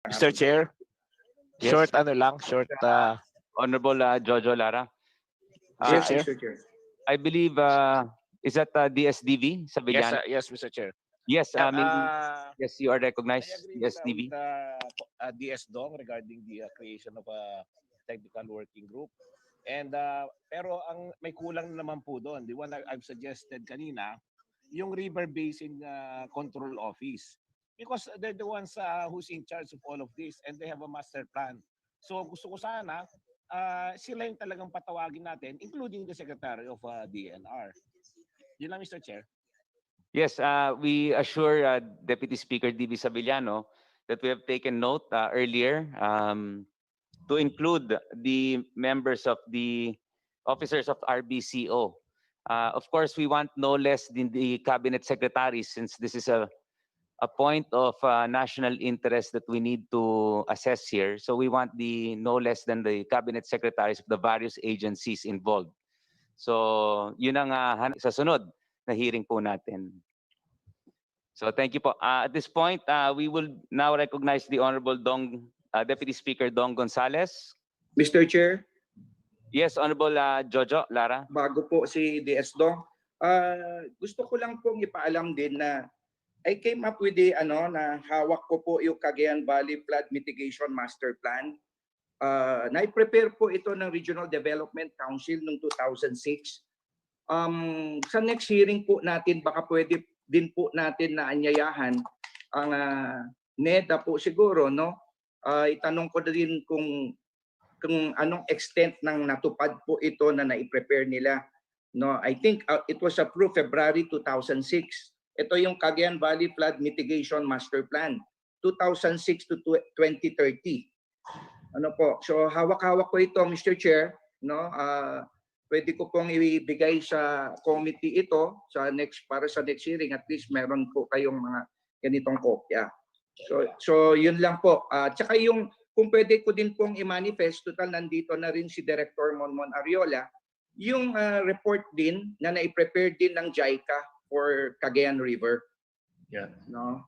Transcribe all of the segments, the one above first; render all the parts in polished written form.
Mr. Chair, Yes. short Honorable Jojo Lara. Mr. Chair. Mr. Chair. I believe, is that DSDV sa Yes, Villano? yes, Mr. Chair. Yes, Maybe, yes, you are I recognized, agree with DSDV. DS Dong regarding the creation of a technical working group. And pero ang may kulang naman po doon, the one I've suggested kanina, yung River Basin Control Office. Because they're the ones who's in charge of all of this and they have a master plan. So gusto ko sana sila yung talagang patawagin natin, including the Secretary of DNR. Yun lang, Mr. Chair. Yes, we assure Deputy Speaker D.B. Sabillano that we have taken note earlier to include the members of the officers of RBCO. Of course, we want no less than the cabinet secretaries, since this is a point of national interest that we need to assess here. So we want the no less than the cabinet secretaries of the various agencies involved. So yun ang sa sunod na hearing po natin. So thank you po. At this point, we will now recognize the Honorable Deputy Speaker Dong Gonzales. Mr. Chair, Yes, Honorable Jojo Lara. bago po si DS Dong, gusto ko lang pong ipaalam din na I came up with na hawak ko po yung Cagayan Valley Flood Mitigation Master Plan. Na-prepare po ito ng Regional Development Council noong 2006. Sa next hearing po natin, baka pwede din po natin na anyayahan ang NEDA po siguro, no? Itanong ko din kung anong extent ng natupad po ito na na-prepare nila. No, I think it was approved February 2006. Ito yung Cagayan Valley Flood Mitigation Master Plan 2006 to 2030. Ano po? So hawak-hawak ko ito, Mr. Chair, no? Pwede ko pong ibigay sa committee ito para sa next hearing, at least meron po kayong mga ganitong kopya. So yun lang po. Tsaka yung kung pwede ko din pong i-manifest, total nandito na rin si Director Monmon Ariola, yung report din na na-prepare din ng JICA for Cagayan River. Yeah. No?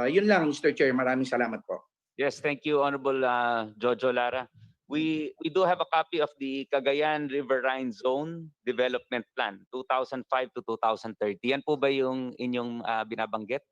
Yun lang, Mr. Chair. Maraming salamat po. Yes, thank you, Honorable Jojo Lara. We do have a copy of the Cagayan Riverine Zone Development Plan 2005 to 2030. Yan po ba yung inyong binabanggit?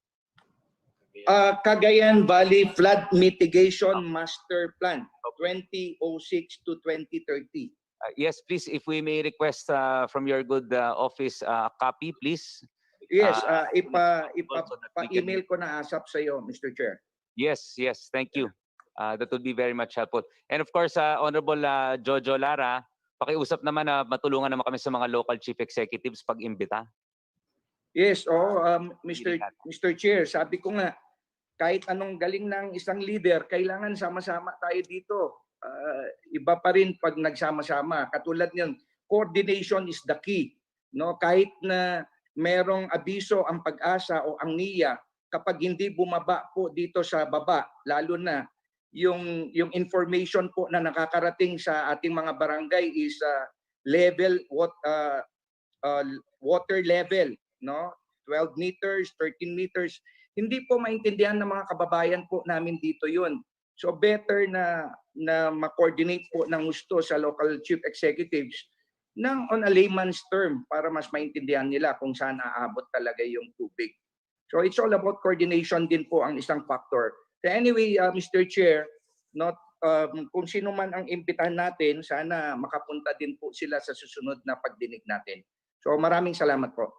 Cagayan Valley Flood Mitigation Master Plan 2006 to 2030. Yes, please, if we may request from your good office a copy, please. Yes, ipa-email ko na ASAP sa iyo, Mr. Chair. Yes, yes, thank you. That would be very much helpful. And of course, Honorable Jojo Lara, pakiusap naman na matulungan naman kami sa mga local chief executives pag-imbita. Yes, Mr. Chair, sabi ko nga, kahit anong galing ng isang leader, kailangan sama-sama tayo dito. Iba pa rin pag nagsama-sama. Katulad niyan, coordination is the key. No, kahit na merong abiso ang Pag-asa o ang NIA, kapag hindi bumaba po dito sa baba, lalo na yung information po na nakakarating sa ating mga barangay is water level, no? 12 meters, 13 meters. Hindi po maintindihan ng mga kababayan po namin dito yun. So better na ma-coordinate po ng gusto sa local chief executives on a layman's term para mas maintindihan nila kung saan aabot talaga yung tubig. So it's all about coordination din po ang isang factor. So anyway, Mr. Chair, kung sino man ang imbitahan natin, sana makapunta din po sila sa susunod na pagdinig natin. So maraming salamat po.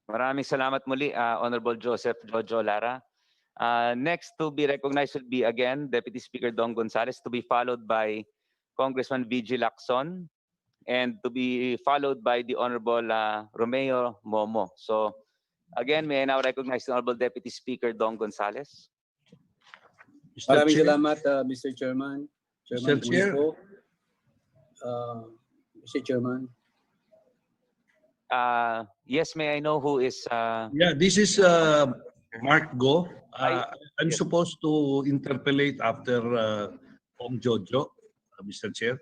Maraming salamat muli, Honorable Joseph Jojo Lara. Next to be recognized will be again Deputy Speaker Dong Gonzales, to be followed by Congressman VG Lacson, and to be followed by the Honorable Romeo Momo. So again, may I now recognize the Honorable Deputy Speaker Dong Gonzales. Maraming salamat, Mr. Chairman. Mr. Chair. Mr. Chairman. Yes, may I know who is... Yeah, this is Mark Go. I'm supposed to interpolate after Jojo, Mr. Chair.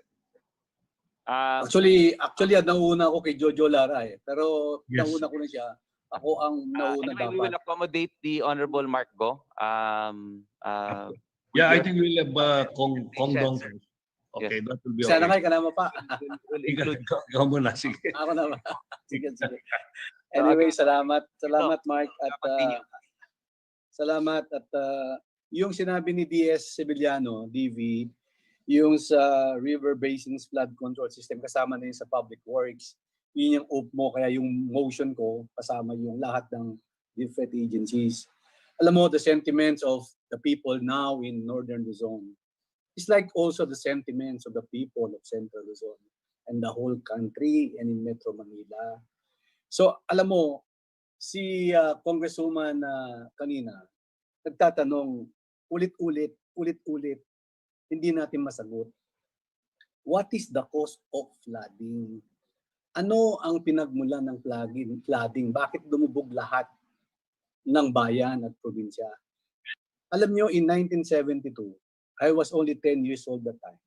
Actually, nauna ako kay Jojo Lara pero Yes. nauna ko na siya. Ako ang nauna anyway, we dapat. will accommodate the Honorable Mark Go. Yeah, I Your- think we'll have Kongdong. Yes. Okay, that will be Sana okay. kayo kanama pa. will Ikaw, include ikaw muna, sige. Ako naman. Sige, sige. Anyway, salamat. Salamat, Mark. At continue. salamat. At yung sinabi ni DS Sevillano, DV, yung sa River Basins Flood Control System, kasama na yun sa Public Works. Yun yung OP mo, kaya yung motion ko, kasama yung lahat ng different agencies. Alam mo, the sentiments of the people now in Northern Luzon, it's like also the sentiments of the people of Central Luzon and the whole country and in Metro Manila. So, alam mo, si Congresswoman kanina, nagtatanong, ulit-ulit, hindi natin masagot. What is the cause of flooding? Ano ang pinagmulan ng flooding? Bakit dumubog lahat ng bayan at probinsya? Alam nyo, in 1972, I was only 10 years old that time.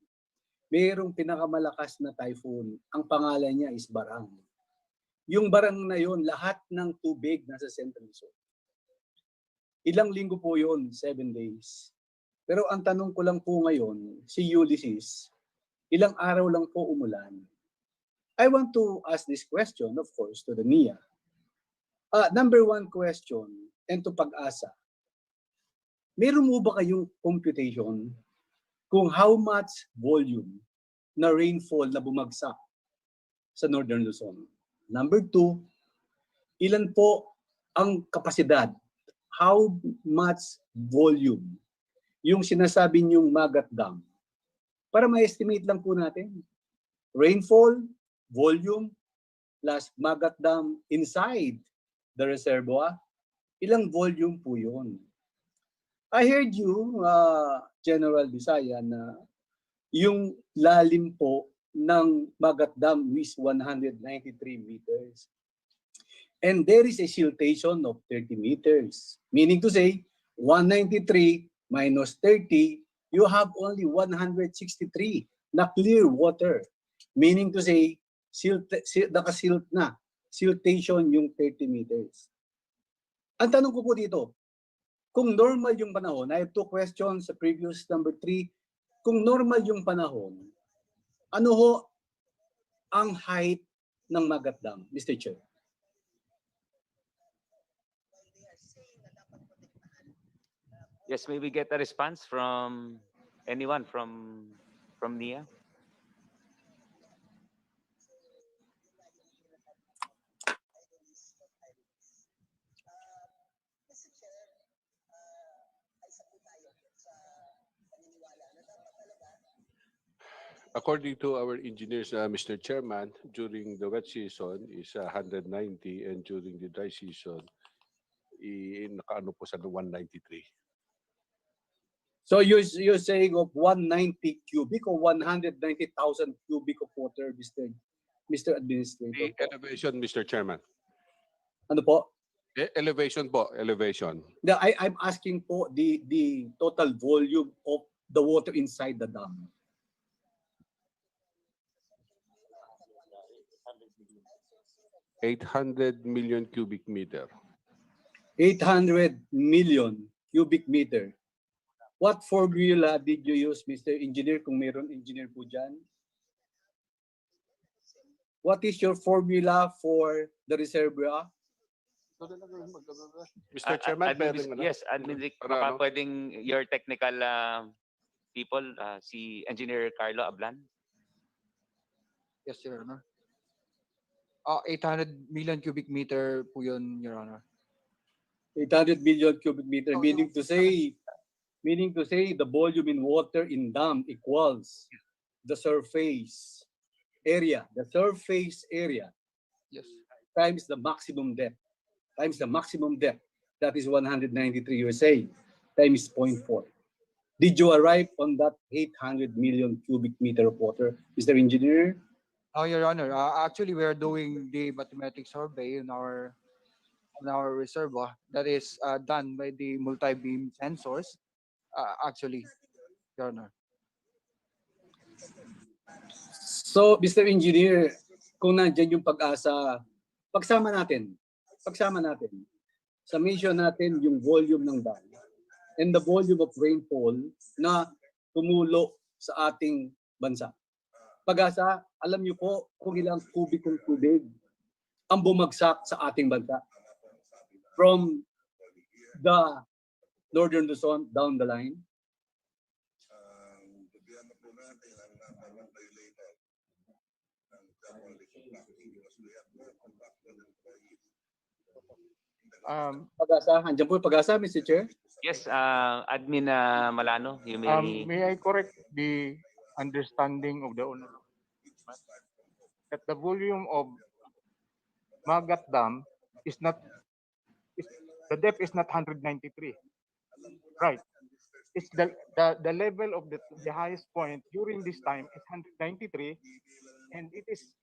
Mayroong pinakamalakas na typhoon. Ang pangalan niya is Barang. Yung Barang na yon, lahat ng tubig nasa Central Luzon. Ilang linggo po yon, 7 days. Pero ang tanong ko lang po ngayon, si Ulysses, ilang araw lang po umulan. I want to ask this question, of course, to the NIA. Number one question, and to Pag-asa. Meron mo ba kayong computation kung how much volume na rainfall na bumagsak sa Northern Luzon? Number two, ilan po ang kapasidad? How much volume yung sinasabi niyong Magat Dam? Para ma-estimate lang po natin. Rainfall, volume, plus Magat Dam inside the reservoir, ilang volume po yun? I heard you, General Bisaya, na yung lalim po ng Magat Dam is 193 meters. And there is a siltation of 30 meters. Meaning to say, 193 minus 30, you have only 163 na clear water. Meaning to say, nakasilt na. Siltation yung 30 meters. Ang tanong ko po dito, kung normal yung panahon, I have two questions sa previous number 3. Kung normal yung panahon, ano ho ang height ng Magat Dam, Mr. Chair? Yes, may we get a response from anyone from NIA? According to our engineers, Mr. Chairman, during the wet season is 190 and during the dry season, nakaano po sa 193. So you're saying of 190 cubic or 190,000 cubic of water, Mr. Administrator? The elevation, Mr. Chairman. Ano po? Elevation po, elevation. I'm asking po the total volume of the water inside the dam. $800 million cubic meter. 800 million cubic meter. What formula did you use, Mr. Engineer, kung mayroon engineer po dyan? What is your formula for the reservoir? Mr. Chairman, Yes, baka pwedeng your technical people, si Engineer Carlo Ablan. Yes, Your Honor. 800 million cubic meter po yun, Your Honor. 800 million cubic meter, meaning to say the volume in water in dam equals the surface area. The surface area Yes. times the maximum depth. That is 193 USA times 0.4. Did you arrive on that 800 million cubic meter of water, Mr. Engineer? Oh, Your Honor. Actually, we are doing the bathymetric survey in our reservoir that is done by the multi-beam sensors. Actually, Your Honor. So, Mr. Engineer, kung nandiyan yung Pag-asa, pagsama natin sa mission natin yung volume ng dam and the volume of rainfall na tumulo sa ating bansa. Pag-asa, alam niyo po kung ilang kubikong tubig ang bumagsak sa ating bansa from the Northern Luzon down the line. Pag-asa, andyan po yung Pag-asa, Mr. Chair. Yes, Admin Malano, you may... May I correct the understanding of the owner that the volume of Magat Dam is not, the depth is not 193, right? It's the level of the highest point during this time is 193, and it is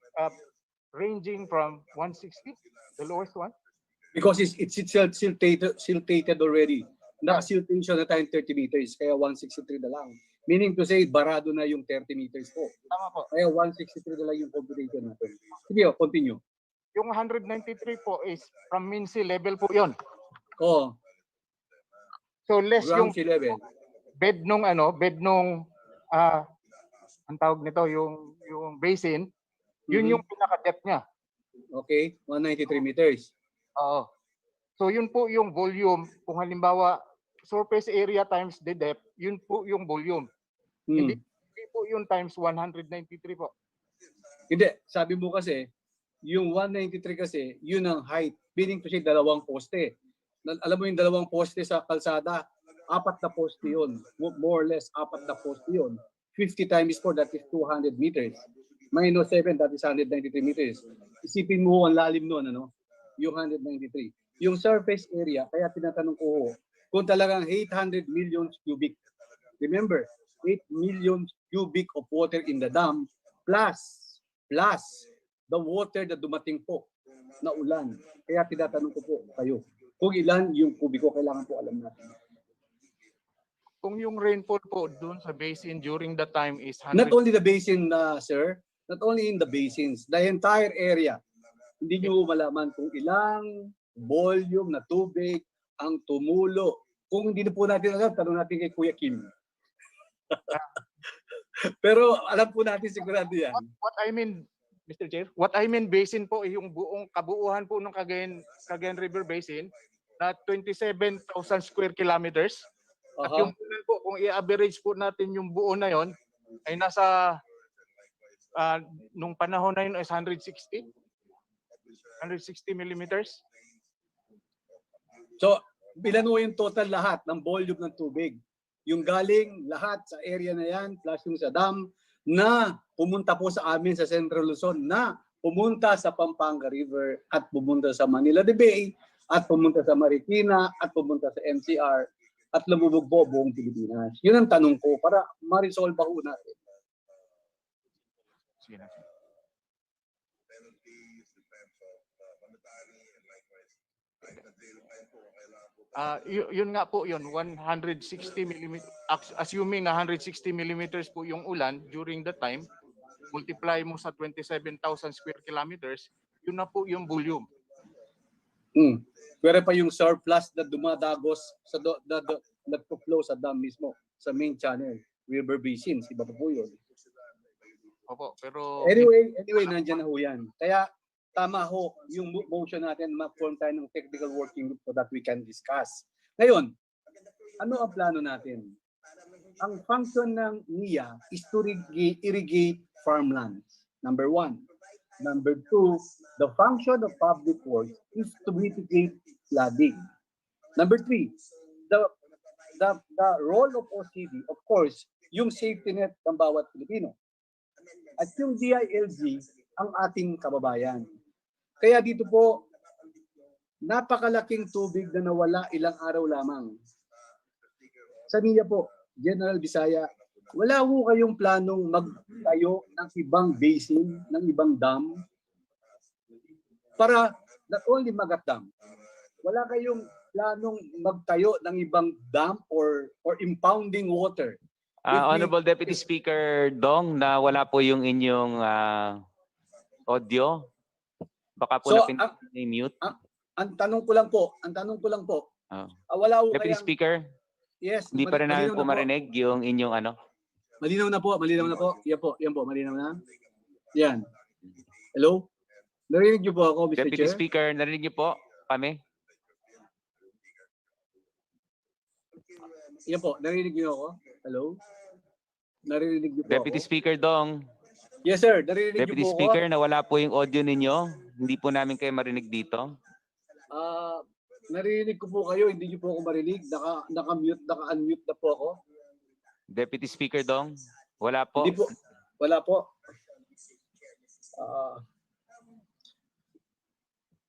ranging from 160, the lowest one. Because it's siltated already. Naka-siltation na tayong 30 meters, kaya 163 na lang. Meaning to say, barado na yung 30 meters po. Tama po. Kaya 163 na lang yung computation natin. Sige, continue. Yung 193 po is from mean sea level po yon. Oh, So less yung ground sea level. bed nung ang tawag nito yung basin, yun yung pinaka-depth niya. Okay, 193 meters. Oo. So yun po yung volume. Kung halimbawa surface area times the depth, yun po yung volume. Hindi po yun times 193 po. Hindi, sabi mo kasi, yung 193 kasi, yun ang height. Meaning to say, dalawang poste. Alam mo yung dalawang poste sa kalsada, 4 na poste yun. More or less, 4 na poste yun. 50 times 4, that is 200 meters. Minus 7, that is 193 meters. Isipin mo ang lalim nun, ano? Yung 193. Yung surface area, kaya tinatanong ko, kung talagang 800 million cubic. Remember, 8 million cubic of water in the dam, plus the water na dumating po na ulan. Kaya tinatanong ko po kayo, kung ilan yung kubiko, kailangan po alam natin. Kung yung rainfall po doon sa basin during the time is 100. Not only the basin, sir, not only in the basins, the entire area. Hindi nyo malaman kung ilang volume na tubig ang tumulo. Kung hindi na po natin alam, tanong natin kay Kuya Kim. Pero alam po natin sigurado yan. What I mean, Mr. Chair, what I mean basin po yung buong kabuuan po ng Cagayan River Basin na 27,000 square kilometers. At yung po, kung i-average po natin yung buo na yon ay nasa nung panahon na yun is 160 millimeters. So, bilan mo yung total lahat ng volume ng tubig. Yung galing lahat sa area na yan, plus yung sa dam, na pumunta po sa amin sa Central Luzon, na pumunta sa Pampanga River, at pumunta sa Manila Bay, at pumunta sa Marikina, at pumunta sa NCR, at lumubog po buong Pilipinas. Yun ang tanong ko para ma-resolve ho natin. Sige na. Yun nga po yun, 160 mm, assuming na 160 millimeters po yung ulan during the time, multiply mo sa 27,000 square kilometers, yun na po yung volume. Pero pa yung surplus na dumadagos sa nagpo-flow sa dam mismo, sa main channel, river basins, iba pa po yun. Opo, pero... Anyway, nandyan na ho yan. Kaya tama ho yung motion natin, ma-form tayo ng technical working group so that we can discuss. Ngayon, ano ang plano natin? Ang function ng NIA is to irrigate farmlands. Number 1. Number 2, the function of public works is to mitigate flooding. Number 3, the role of OCD, of course, yung safety net ng bawat Pilipino. At yung DILG, ang ating kababayan. Kaya dito po, napakalaking tubig na nawala ilang araw lamang. Sa NIA po, General Visaya, wala ho kayong planong magtayo ng ibang basin, ng ibang dam, para not only Magat Dam, wala kayong planong magtayo ng ibang dam or impounding water. Honorable Deputy Speaker Dong, na wala po yung inyong audio. Baka po na-mute. Ang tanong ko lang po, wala ho Deputy kayang... Speaker. Yes, Hindi pa rin namin malinaw po na po. marinig yung inyong ano. Malinaw na po, malinaw na po. Yan po, malinaw na. Yan. Hello? Narinig niyo po ako, Mr. Deputy Chair? Speaker, narinig niyo po kami? Yan po, narinig niyo ako? Hello? Narinig niyo po Deputy ako? Speaker Dong. Yes, sir. Narinig niyo Deputy po Speaker, ako? nawala po yung audio ninyo. Hindi po namin kayo marinig dito. Narinig ko po kayo, hindi niyo po ako marinig. Naka-mute, naka-unmute na po ako. Deputy Speaker Dong, wala po. Hindi po. Wala po.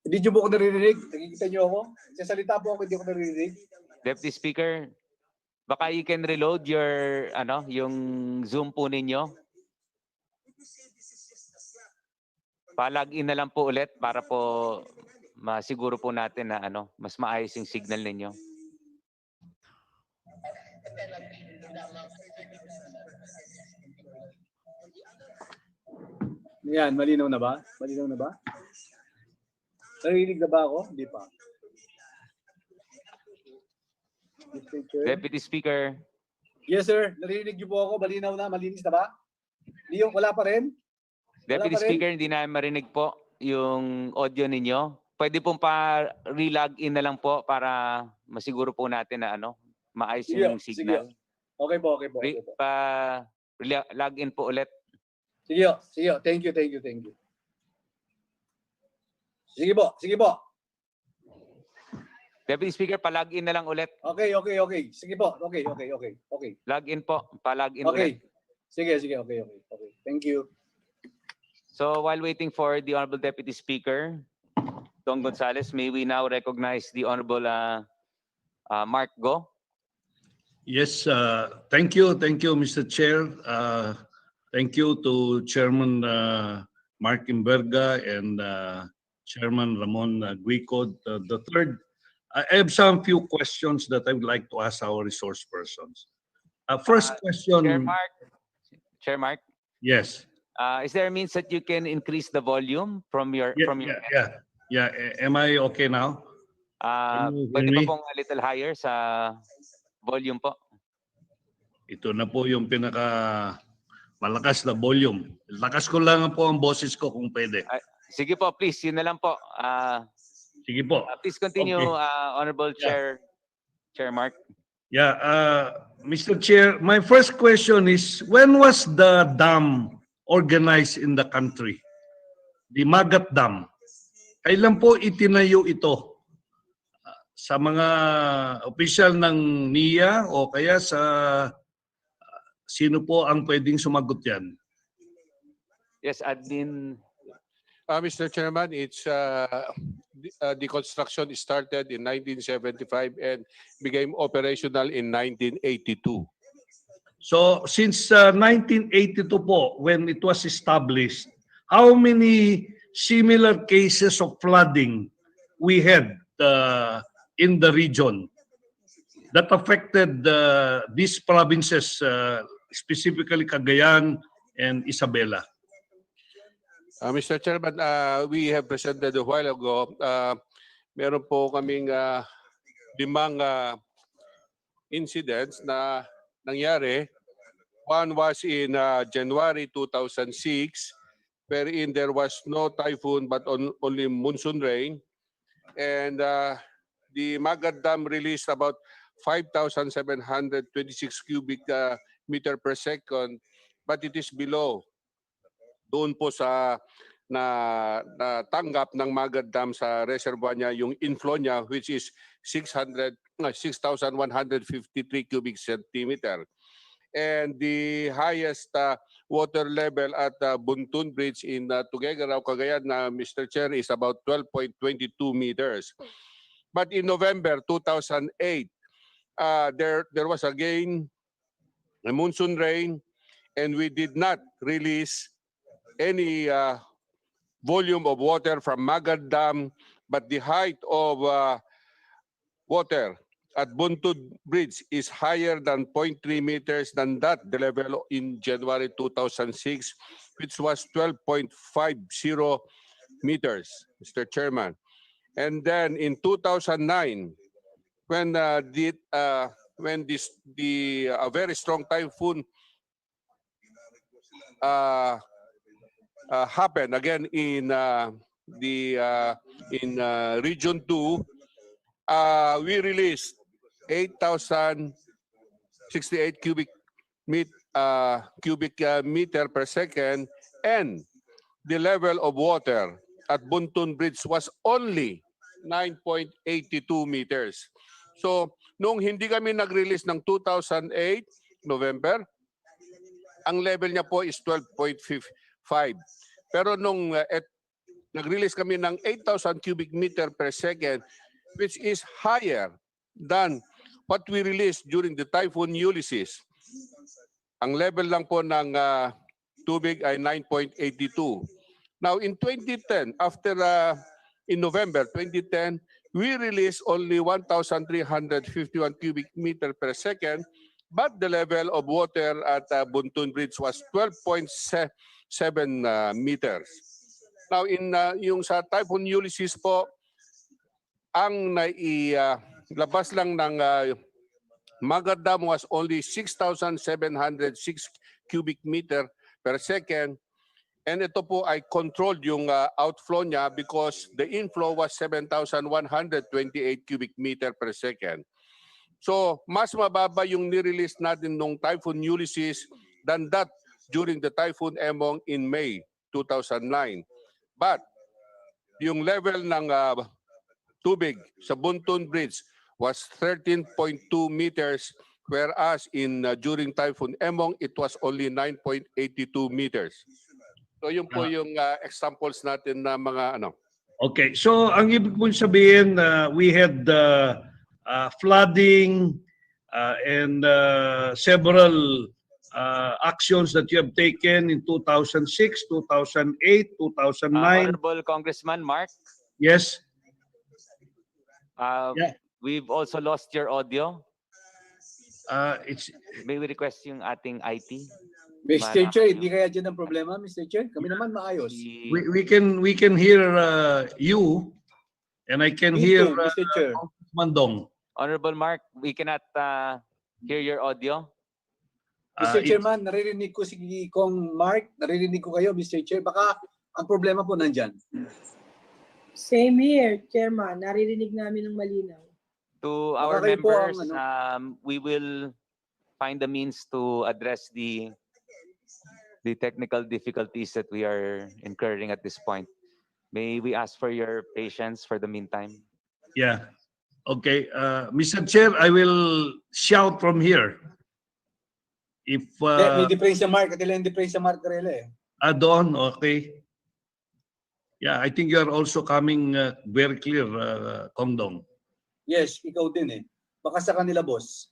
Hindi niyo po ako naririnig. Nakikita niyo ako. Sasalita po ako, hindi ako naririnig. Deputy Speaker, baka you can reload your yung Zoom po ninyo. Pa-login na lang po ulit para po masiguro po natin na mas maayos yung signal ninyo. Yan, malinaw na ba? Malinaw na ba? Narinig na ba ako? Hindi pa. Mr. Chair? Deputy Speaker, Yes, sir. Narinig niyo po ako. Malinaw na. Malinis na ba? Hindi yung wala pa rin? Deputy pa rin? Speaker, hindi namin marinig po yung audio ninyo. Pwede pong pa-relog in na lang po para masiguro po natin na maayos yung Sige. signal. Okay po, okay po. Okay po. Log in po ulit. Sige, sige. Thank you. Sige po, sige po. Deputy Speaker, pa-log in na lang ulit. Okay. Sige po. Okay. Log in po, pa-log in Okay. ulit. Sige. Okay. Thank you. So while waiting for the Honorable Deputy Speaker, Don Gonzales, may we now recognize the Honorable Mark Go. Yes, thank you, Mr. Chair. Thank you to Chairman Mark Imberga and Chairman Ramon Guicod the third. I have some few questions that I would like to ask our resource persons. First question. Chair Mark, Yes. is there a means that you can increase the volume from your Yeah. Am I okay now? Can you hear pwede me? pa pong a little higher sa volume po? Ito na po yung pinaka malakas na volume. Lakas ko lang po ang boses ko kung pwede. Sige po, please, yun na lang po. Sige po. Please continue, Okay. Honorable Yeah. Chair Mark. Yeah, Mr. Chair, my first question is, when was the dam organized in the country? The Magat Dam. Kailan po itinayo ito? Sa mga opisyal ng NIA o kaya sa sino po ang pwedeng sumagot yan? Yes, Admin. Mr. Chairman, it's the construction started in 1975 and became operational in 1982. So since 1982 po, when it was established, how many similar cases of flooding we had in the region that affected these provinces, specifically Cagayan and Isabela? Mr. Chairman, we have presented a while ago, meron po kaming 5 incidents na nangyari. One was in January 2006, wherein there was no typhoon but only monsoon rain. And the Magat Dam released about 5,726 cubic meter per second, but it is below doon po sa natanggap ng Magat Dam sa reservoir niya, yung inflow niya, which is 6,153 cubic centimeter. And the highest water level at Buntun Bridge in Tuguegarao, Cagayan, Mr. Chair, is about 12.22 meters. But in November 2008, there was again a monsoon rain, and we did not release any volume of water from Magat Dam, but the height of water at Buntun Bridge is higher than 0.3 meters than that the level in January 2006, which was 12.50 meters, Mr. Chairman. And then in 2009, when when the very strong typhoon happened again in Region 2, we released 8,068 cubic meter per second, and the level of water at Buntun Bridge was only 9.82 meters. So, nung hindi kami nag-release ng 2008, November, ang level niya po is 12.5. Pero nung nag-release kami ng 8,000 cubic meter per second, which is higher than what we released during the Typhoon Ulysses. Ang level lang po ng tubig ay 9.82. Now, in 2010, in November 2010, we released only 1,351 cubic meter per second, but the level of water at Buntun Bridge was 12.7 meters. Now, yung sa Typhoon Ulysses po, ang nailabas lang ng Magat Dam was only 6,706 cubic meter per second. And ito po ay controlled yung outflow niya because the inflow was 7,128 cubic meter per second. So, mas mababa yung nirelease natin nung Typhoon Ulysses than that during the Typhoon Emong in May 2009. But, yung level ng tubig sa Buntun Bridge was 13.2 meters, whereas during Typhoon Emong, it was only 9.82 meters. So yun po yung examples natin na mga ano. Okay, so ang ibig mong sabihin, we had flooding and several actions that you have taken in 2006, 2008, 2009. Honorable Congressman Mark, Yes. Yeah. we've also lost your audio. It's May we request yung ating IT? Mr. Chair, hindi kaya dyan ang problema, Mr. Chair? Kami naman maayos. we can hear you, and I can Me hear too, Mr. Chair. Mandong. Honorable Mark, we cannot hear your audio. Mr. Chairman, naririnig ko si Kong Mark, naririnig ko kayo, Mr. Chair. Baka ang problema po nandyan. Same here, Chairman. Naririnig namin ng malinaw. To our Baka kayo po ang, members, we will find the means to address the technical difficulties that we are incurring at this point. May we ask for your patience for the meantime? Yeah. Okay. Mr. Chair, I will shout from here. If may diferensya Mark, at ilang diferensya Mark Karela eh. Doon, okay. Yeah, I think you are also coming very clear, Kongdong. Yes, ikaw din eh. Baka sa kanila, boss.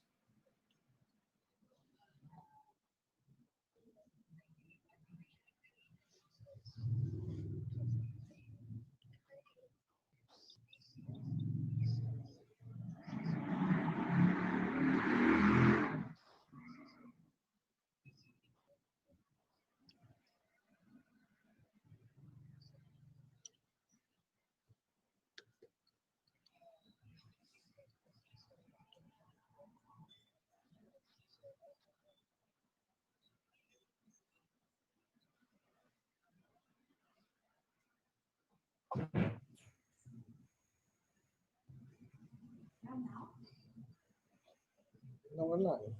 Wala eh.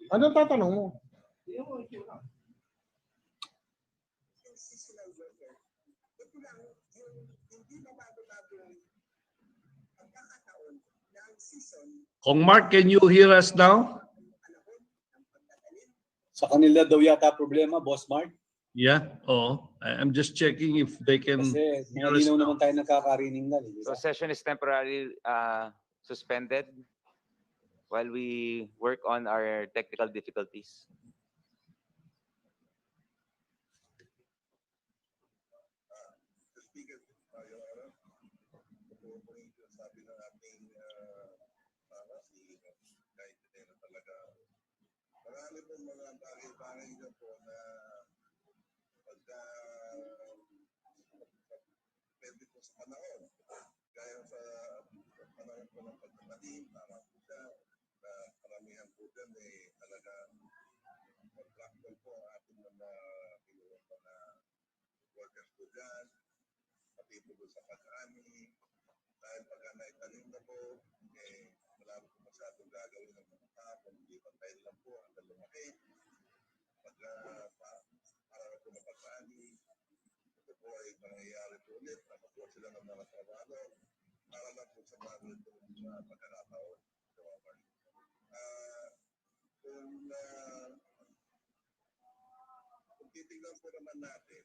Anong tatanong mo? Kong Mark, can you hear us now? Sa kanila daw yata problema, Boss Mark. Yeah. Oh, I'm just checking if they can. Kasi hear us malinaw now. naman tayo nakakarinig na. So session is temporarily suspended while we work on our technical difficulties. walang pagtatanim, tama po siya, na karamihan po dyan talaga contractor po ang ating mga kinuha mga workers po dyan, pati po doon sa pag-ani, dahil pagka naitanim na po, wala po masyadong gagawin ng mga tao, hindi pantayin lang po hanggang lumaki. Pagka para na po mapag-ani, ito po ay nangyayari po ulit, nakakuha sila ng mga trabaho, para lang po sa mga ito sa pagkakataon. Kung titignan po naman natin,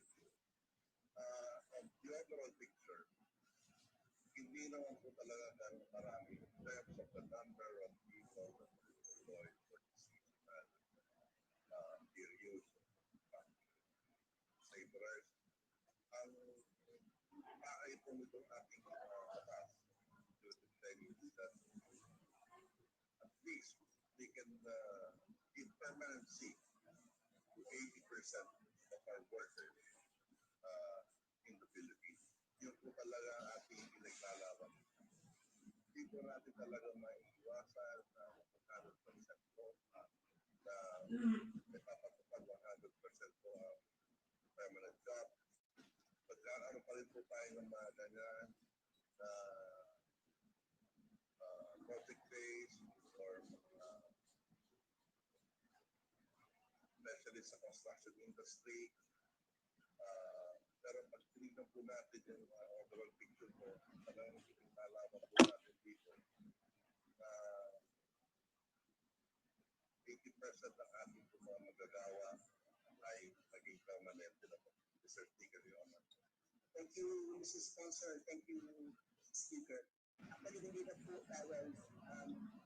the overall picture, hindi naman po talaga ganun marami in terms of the number of people that are employed for the seasonal period. Laborers, ang paay po nitong ating batas due to training is that at least they can give permanency to 80% of our workers in the Philippines. Yun po talaga ating pinaglalaban. Hindi po natin talaga maiiwasan na 100% po na ipapatupad 100% po ang permanent job. Magkakaroon pa rin po tayo ng mga ganyan na project base or especially sa construction industry. Pero pag tinignan po natin yung overall picture po, talagang nalaman po natin dito na 80% ng ating mga magagawa ay naging permanente na po. Mr. Speaker, Your Honor. Thank you, Mrs. Sponsor. Thank you, Speaker. Actually, hindi na po,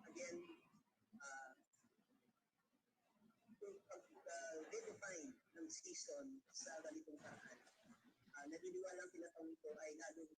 again, kung pag-redefine ng season sa ganitong paraan, naniniwala ang tinatawag ito ay lalong